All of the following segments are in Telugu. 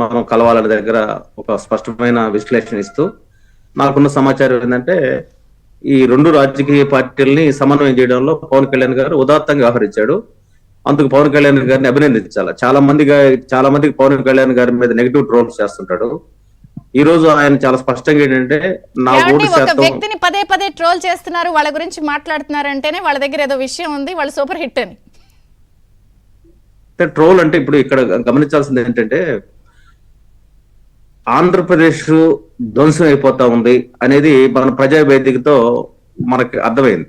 మనం కలవాలని దగ్గర ఒక స్పష్టమైన విశ్లేషణ ఇస్తూ నాకున్న సమాచారం ఏంటంటే ఈ రెండు రాజకీయ పార్టీలని సమన్వయం చేయడంలో పవన్ కళ్యాణ్ గారు ఉదాత్తంగా వ్యవహరించాడు. అందుకు పవన్ కళ్యాణ్ గారిని అభినందించాలి. చాలా మందికి పవన్ కళ్యాణ్ గారి మీద నెగిటివ్ ట్రోల్స్ చేస్తుంటాడు. ఈ రోజు ఆయన చాలా స్పష్టంగా ఏంటంటే నా ఓటు శాతం వ్యక్తిని పదే పదే ట్రోల్ చేస్తున్నారు, వాళ్ళ గురించి మాట్లాడుతున్నారు అంటేనే వాళ్ళ దగ్గర ఏదో విషయం ఉంది, వాళ్ళు సూపర్ హిట్ అని. ట్రోల్ అంటే ఇప్పుడు ఇక్కడ గమనించాల్సింది ఏంటంటే ఆంధ్రప్రదేశ్ ధ్వంసం అయిపోతా ఉంది అనేది మన ప్రజావేదికతో మనకి అర్థమైంది.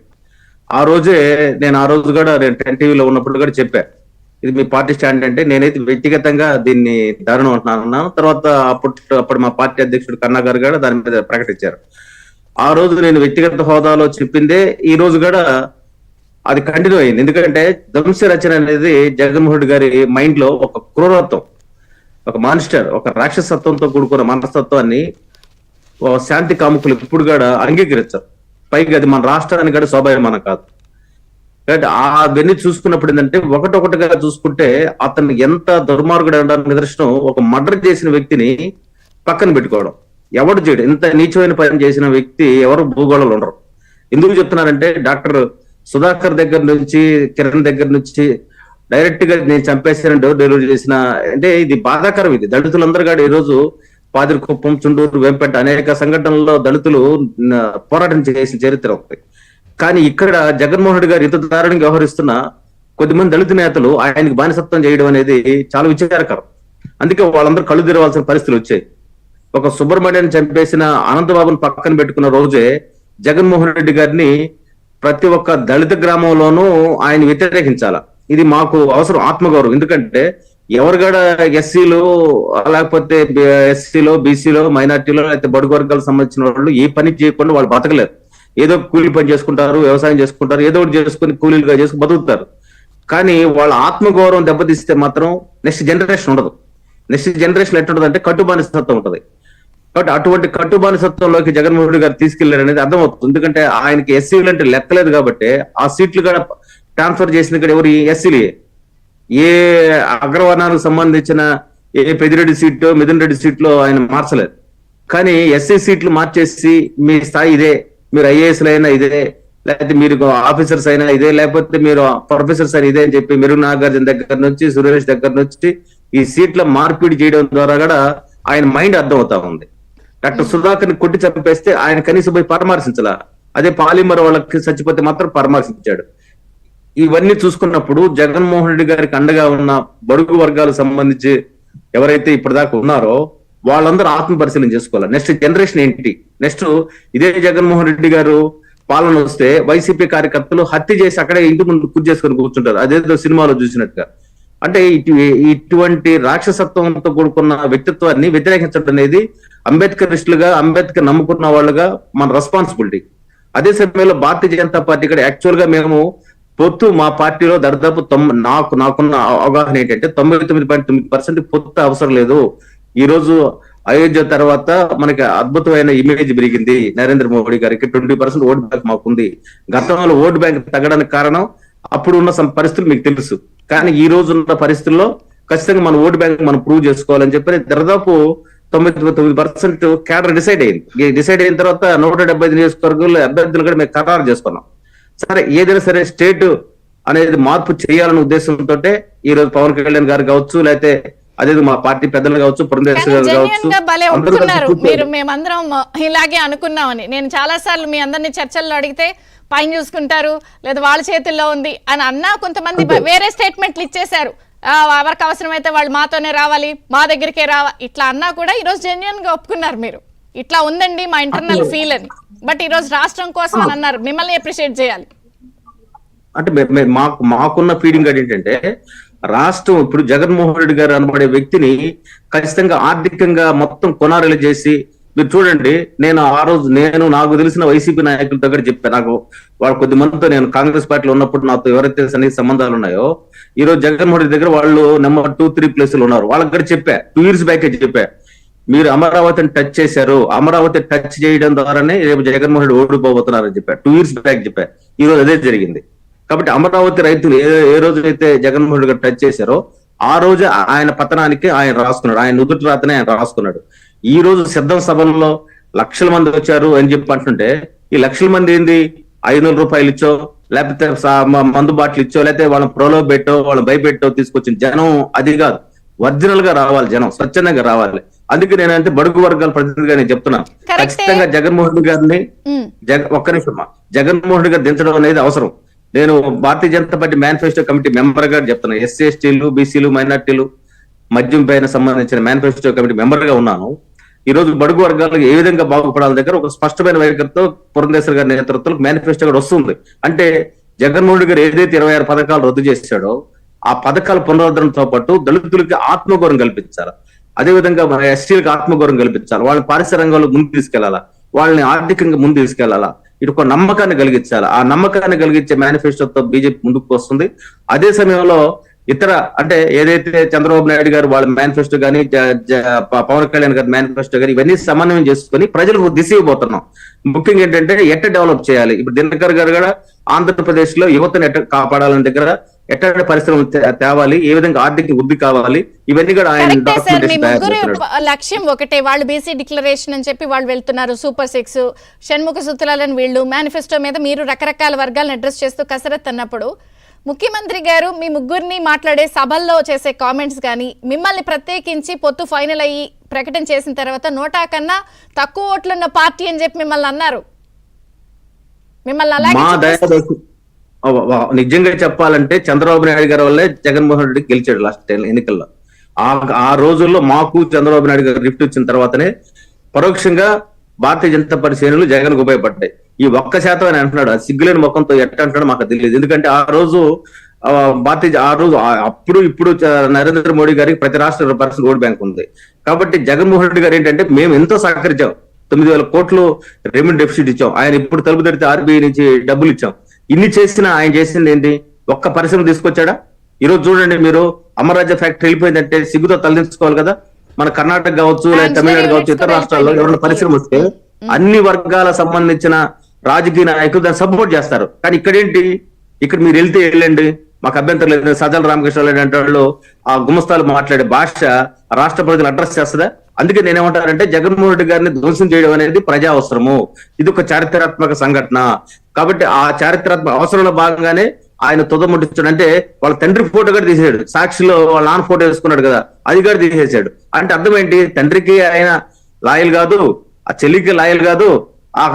ఆ రోజే నేను కూడా నేను 10 టీవీలో ఉన్నప్పుడు కూడా చెప్పా, ఇది మీ పార్టీ స్టాండ్ అంటే నేనైతే వ్యక్తిగతంగా దీన్ని దారుణం అంటున్నాను. తర్వాత అప్పుడు మా పార్టీ అధ్యక్షుడు కన్నా గారు కూడా దాని మీద ప్రకటించారు. ఆ రోజు నేను వ్యక్తిగత హోదాలో చెప్పిందే ఈ రోజు కూడా అది కంటిన్యూ అయింది. ఎందుకంటే ధ్వంస రచన అనేది జగన్మోహన్ రెడ్డి గారి మైండ్ లో ఒక క్రూరత్వం, ఒక మాన్స్టర్, ఒక రాక్షసత్వంతో కూడుకున్న మనస్తత్వాన్ని శాంతి కాముకులు ఇప్పుడు కూడా అంగీకరించారు. పైగా అది మన రాష్ట్రానికి కూడా శోభాయమానం కాదు. కాబట్టి అవన్నీ చూసుకున్నప్పుడు ఏంటంటే ఒకటొకటిగా చూసుకుంటే అతను ఎంత దుర్మార్గుడు అనడానికి నిదర్శనం ఒక మర్డర్ చేసిన వ్యక్తిని పక్కన పెట్టుకోవడం. ఎవడు చేయడు, ఇంత నీచమైన పని చేసిన వ్యక్తి ఎవరు భూగోళంలో ఉండరు. ఎందుకు చెప్తున్నారంటే డాక్టర్ సుధాకర్ దగ్గర నుంచి కిరణ్ దగ్గర నుంచి డైరెక్ట్ గా నేను చంపేశానని డోర్ డెలివరీ చేసిన అంటే ఇది బాధాకరం. ఇది దళితులందరూ కూడా ఈ రోజు పాదిరికుప్పం, చుండూరు, వెంపేట అనేక సంఘటనల్లో దళితులు పోరాటం చేసిన చరిత్ర ఉంది. కానీ ఇక్కడ జగన్మోహన్ రెడ్డి గారు ఇంత దారుణంగా వ్యవహరిస్తున్న కొద్దిమంది దళిత నేతలు ఆయనకి బానిసత్వం చేయడం అనేది చాలా విచారకరం. అందుకే వాళ్ళందరూ కళ్ళు తెరవాల్సిన పరిస్థితులు వచ్చాయి. ఒక సుబ్రహ్మణ్యాన్ని చంపేసిన అనంతబాబుని పక్కన పెట్టుకున్న రోజే జగన్మోహన్ రెడ్డి గారిని ప్రతి ఒక్క దళిత గ్రామంలోనూ ఆయన వ్యతిరేకించాల. ఇది మాకు అవసరం, ఆత్మగౌరవం. ఎందుకంటే ఎవరు కూడా ఎస్సీలో లేకపోతే ఎస్సీలో, బీసీలో, మైనార్టీలో లేకపోతే బడుగు వర్గాలకు సంబంధించిన వాళ్ళు ఏ పని చేయకుండా వాళ్ళు బతకలేరు. ఏదో కూలీ పని చేసుకుంటారు, వ్యవసాయం చేసుకుంటారు, ఏదో ఒకటి చేసుకుని కూలీలుగా చేసుకుని బతుకుతారు. కానీ వాళ్ళ ఆత్మగౌరవం దెబ్బతీస్తే మాత్రం నెక్స్ట్ జనరేషన్ ఉండదు. నెక్స్ట్ జనరేషన్ ఎట్లుంటది అంటే కట్టుబానిసత్వం ఉంటది. కాబట్టి అటువంటి కట్టుబానిసత్వంలోకి జగన్మోహన్ రెడ్డి గారు తీసుకెళ్లారు అనేది అర్థమవుతుంది. ఎందుకంటే ఆయనకి ఎస్సీలు అంటే లెక్కలేదు కాబట్టి ఆ సీట్లు కూడా ట్రాన్స్ఫర్ చేసిన ఇక్కడ ఎవరు ఎస్సీలు. ఏ అగ్రవర్ణానికి సంబంధించిన ఏ పెద్దిరెడ్డి సీట్లో, మిథున్ రెడ్డి సీట్లో ఆయన మార్చలేదు. కానీ ఎస్సీ సీట్లు మార్చేసి మీ స్థాయి ఇదే, మీరు ఐఏఎస్లు అయినా ఇదే, లేకపోతే మీరు ఆఫీసర్స్ అయినా ఇదే, లేకపోతే మీరు ప్రొఫెసర్స్ అయినా ఇదే అని చెప్పి మెరుగు నాగార్జున దగ్గర నుంచి సురేష్ దగ్గర నుంచి ఈ సీట్ల మార్పిడి చేయడం ద్వారా కూడా ఆయన మైండ్ అర్థం అవుతా ఉంది. డాక్టర్ సుధాకర్ ని కొట్టి చంపేస్తే ఆయన కనీసం పోయి పరామర్శించాల, అదే పాలిమర్ వాళ్ళకి చచ్చిపోతే మాత్రం పరామర్శించాడు. ఇవన్నీ చూసుకున్నప్పుడు జగన్మోహన్ రెడ్డి గారికి అండగా ఉన్న బడుగు వర్గాలకు సంబంధించి ఎవరైతే ఇప్పటిదాకా ఉన్నారో వాళ్ళందరూ ఆత్మ పరిశీలన చేసుకోవాలి. నెక్స్ట్ జనరేషన్ ఏంటి, నెక్స్ట్ ఇదే జగన్మోహన్ రెడ్డి గారు పాలన వస్తే వైసీపీ కార్యకర్తలు హత్య చేసి అక్కడే ఇంటి ముందు పూజ చేసుకొని కూర్చుంటారు, అదేదో సినిమాలో చూసినట్టుగా. అంటే ఇటువంటి రాక్షసత్వంతో కూడుకున్న వ్యక్తిత్వాన్ని వ్యతిరేకించడం అనేది అంబేద్కరిస్టులుగా, అంబేద్కర్ నమ్ముకున్న వాళ్ళుగా మన రెస్పాన్సిబిలిటీ. అదే సమయంలో భారతీయ జనతా పార్టీ కూడా యాక్చువల్ గా మేము పొత్తు మా పార్టీలో దాదాపు నాకున్న అవగాహన ఏంటంటే 99.9% పొత్తు అవసరం లేదు. ఈ రోజు అయోధ్య తర్వాత మనకి అద్భుతమైన ఇమేజ్ పెరిగింది నరేంద్ర మోడీ గారికి. 20% ఓటు బ్యాంక్ మాకుంది. గతంలో ఓటు బ్యాంక్ తగ్గడానికి కారణం అప్పుడు ఉన్న పరిస్థితులు మీకు తెలుసు. కానీ ఈ రోజు ఉన్న పరిస్థితుల్లో ఖచ్చితంగా మన ఓటు బ్యాంక్ మనం ప్రూవ్ చేసుకోవాలని చెప్పి దాదాపు 99% క్యాడర్ డిసైడ్ అయింది. డిసైడ్ అయిన తర్వాత 175 నియోజకవర్గాల్లో అభ్యర్థులు కూడా మేము ఖరారు చేసుకున్నాం. సరే, ఏదైనా సరే స్టేట్ అనేది మార్పు చేయాలనే ఉద్దేశంతో ఈ రోజు పవన్ కళ్యాణ్ గారు కావచ్చు, లేకపోతే అదే మా పార్టీ పెద్దలు కావచ్చు, మీరు మేమందరం ఇలాగే అనుకున్నామని. నేను చాలా సార్లు మీ అందరినీ చర్చల్లో అడిగితే పైన చూసుకుంటారు లేదా వాళ్ళ చేతుల్లో ఉంది అని అన్నా, కొంతమంది వేరే స్టేట్మెంట్లు ఇచ్చేశారు. ఎవరికి అవసరమైతే వాళ్ళు మాతోనే రావాలి, మా దగ్గరికే రావాలి, ఇట్లా అన్నా కూడా ఈరోజు జెన్యున్ గా ఒప్పుకున్నారు మీరు. ఇట్లా ఉందండి మా ఇంటర్నల్ ఫీల్ అని. బట్ ఈ రోజు రాష్ట్రం కోసం అని అన్నారు, మిమ్మల్ని అప్రిషియేట్ చేయాలి. అంటే మాకున్న ఫీలింగ్ ఏంటంటే రాష్ట్రం ఇప్పుడు జగన్మోహన్ రెడ్డి గారు అనబడే వ్యక్తిని ఖచ్చితంగా ఆర్థికంగా మొత్తం కొనారెలు చేసి, మీరు చూడండి, నేను ఆ రోజు నాకు తెలిసిన వైసీపీ నాయకుల దగ్గర చెప్పాను. నాకు వాళ్ళ కొద్ది మందితో నేను కాంగ్రెస్ పార్టీలో ఉన్నప్పుడు నాతో ఎవరైతే సన్నిహిత సంబంధాలు ఉన్నాయో ఈ రోజు జగన్మోహన్ రెడ్డి దగ్గర వాళ్ళు నెంబర్ 2-3 ప్లేసులు ఉన్నారు. వాళ్ళకి కూడా చెప్పా, 2 years బ్యాక్ చెప్పా, మీరు అమరావతిని టచ్ చేశారు, అమరావతి టచ్ చేయడం ద్వారానే రేపు జగన్మోహన్ రెడ్డి ఓడిపోతున్నారని చెప్పా. 2 years బ్యాక్ చెప్పా. ఈ రోజు అదే జరిగింది. కాబట్టి అమరావతి రైతులు ఏ రోజునైతే జగన్మోహన్ రెడ్డి గారు టచ్ చేశారో ఆ రోజు ఆయన పతనానికి ఆయన రాసుకున్నాడు, ఆయన నుదుటి రాతనే ఆయన రాసుకున్నాడు. ఈ రోజు సిద్ధం సభల్లో లక్షల మంది వచ్చారు అని చెప్పి అంటుంటే, ఈ లక్షల మంది ఏంది 500 రూపాయలు ఇచ్చో, లేకపోతే మందు బాటిల్ ఇచ్చో, లేకపోతే వాళ్ళని ప్రలోభ పెట్టో, వాళ్ళని భయపెట్టో తీసుకొచ్చిన జనం అది కాదు. ఒరిజినల్ గా రావాలి, జనం స్వచ్ఛందంగా రావాలి. అందుకే నేనంటే బడుగు వర్గాల ప్రతినిధిగా నేను చెప్తున్నాను, ఖచ్చితంగా జగన్మోహన్ రెడ్డి గారిని ఒక్క నిమిషం, జగన్మోహన్ రెడ్డి గారు దించడం అనేది అవసరం. నేను Bharatiya Janata Party manifesto committee member గా చెప్తున్నాను. ఎస్సీ ఎస్టీలు, బీసీలు, మైనార్టీలు, మద్యం పైన సంబంధించిన మేనిఫెస్టో కమిటీ మెంబర్ గా ఉన్నాను. ఈ రోజు బడుగు వర్గాలకు ఏ విధంగా బాగుపడాల దగ్గర ఒక స్పష్టమైన వైఖరితో పురంధేశ్వర్ గారి నేతృత్వంలో మేనిఫెస్టో కూడా వస్తుంది. అంటే జగన్మోహన్ రెడ్డి గారు ఏదైతే 26 పథకాలు రద్దు చేశాడో ఆ పథకాల పునరుద్ధరణతో పాటు దళితులకి ఆత్మగౌరవం కల్పించాలి, అదేవిధంగా ఎస్టీలకు ఆత్మగౌరవం కల్పించాలి, వాళ్ళని పారిశ్రామిక రంగంలో ముందు తీసుకెళ్లాలా, వాళ్ళని ఆర్థికంగా ముందు తీసుకెళ్లాలా, ఇటు ఒక నమ్మకాన్ని కలిగించాలి. ఆ నమ్మకాన్ని కలిగించే మేనిఫెస్టోతో బీజేపీ ముందుకు వస్తుంది. అదే సమయంలో ఇతర అంటే ఏదైతే చంద్రబాబు నాయుడు గారు వాళ్ళ మేనిఫెస్టో కానీ, పవన్ కళ్యాణ్ గారి మేనిఫెస్టో కానీ ఇవన్నీ సమన్వయం చేసుకుని ప్రజలకు దిశ ఇవ్వబోతున్నాం. ముఖ్యంగా ఏంటంటే ఎట్ట డెవలప్ చేయాలి. ఇప్పుడు దినకర్ గారు కూడా ఆంధ్రప్రదేశ్ లో యువతను ఎట్ట కాపాడాలని దగ్గర ఎట్ట పరిశ్రమలు తేవాలి, ఏ విధంగా ఆర్థిక వృద్ధి కావాలి, ఇవన్నీ కూడా ఆయన లక్ష్యం ఒకటే. వాళ్ళు బీసీ డిక్లరేషన్ అని చెప్పి వాళ్ళు వెళ్తున్నారు, సూపర్ 6 షణ్ముఖ సూత్రాలను వీళ్ళు మేనిఫెస్టో మీద మీరు రకరకాల వర్గాలను అడ్రస్ చేస్తూ కసరత్ అన్నప్పుడు ముఖ్యమంత్రి గారు మీ ముగ్గురిని మాట్లాడే సభల్లో చేసే కామెంట్స్ కానీ, మిమ్మల్ని ప్రత్యేకించి పొత్తు ఫైనల్ అయ్యి ప్రకటన చేసిన తర్వాత 100 కన్నా తక్కువ ఓట్లున్న పార్టీ అని చెప్పి మిమ్మల్ని అన్నారు. మిమ్మల్ని అలాగే నిజంగా చెప్పాలంటే చంద్రబాబు నాయుడు గారి వల్లే జగన్మోహన్ రెడ్డి గెలిచాడు లాస్ట్ ఎన్నికల్లో. ఆ రోజుల్లో మాకు చంద్రబాబు నాయుడు గారు లిఫ్ట్ ఇచ్చిన తర్వాతనే పరోక్షంగా భారతీయ జనతా పార్టీ శ్రేణులు జగన్ ఉపయోగపడ్డాయి. ఈ 1% అని అంటున్నాడు, అది సిగ్గులేని ముఖంతో ఎట్ట అంటున్నాడు మాకు తెలియదు. ఎందుకంటే ఆ రోజు అప్పుడు ఇప్పుడు నరేంద్ర మోడీ గారికి ప్రతి రాష్ట్ర 1% ఓట్ బ్యాంక్ ఉంది. కాబట్టి జగన్మోహన్ రెడ్డి గారు ఏంటంటే మేము ఎంతో సహకరించాం, 9,000 కోట్లు రెవెన్యూ డెఫిసిట్ ఇచ్చాం, ఆయన ఇప్పుడు తలుపు తెరితే ఆర్బీఐ నుంచి డబ్బులు ఇచ్చాం. ఇన్ని చేసినా ఆయన చేసింది ఏంటి? ఒక్క పరిశ్రమ తీసుకొచ్చాడా? ఈ రోజు చూడండి మీరు, అమరాజ్య ఫ్యాక్టరీ వెళ్ళిపోయిందంటే సిగ్గుతో తలదించుకోవాలి కదా. మన కర్ణాటక కావచ్చు, లేదా తమిళనాడు కావచ్చు, ఇతర రాష్ట్రాల్లో ఎవరైనా పరిశ్రమ వస్తే అన్ని వర్గాల సంబంధించిన రాజకీయ నాయకులు దాన్ని సపోర్ట్ చేస్తారు. కానీ ఇక్కడేంటి, ఇక్కడ మీరు వెళ్తే వెళ్ళండి, మాకు అభ్యంతరం లేదు. సజ్జల రామకృష్ణారెడ్డి అంటే వాళ్ళు ఆ గుమస్తాలు మాట్లాడే భాష రాష్ట్ర ప్రజలు అడ్రస్ చేస్తుందా? అందుకే నేనేమంటానంటే జగన్మోహన్ రెడ్డి గారిని ధ్వంసం చేయడం అనేది ప్రజా అవసరము, ఇది ఒక చారిత్రాత్మక సంఘటన. కాబట్టి ఆ చారిత్రాత్మక అవసరంలో భాగంగానే ఆయన తుదముట్టించాడు. అంటే వాళ్ళ తండ్రి ఫోటో కూడా తీసేసాడు, సాక్షిలో వాళ్ళ నాన్న ఫోటో వేసుకున్నాడు కదా, అది కూడా తీసేసాడు. అంటే అర్థం ఏంటి? తండ్రికి ఆయన లాయల్ కాదు, ఆ చెల్లికి లాయల్ కాదు, ఆ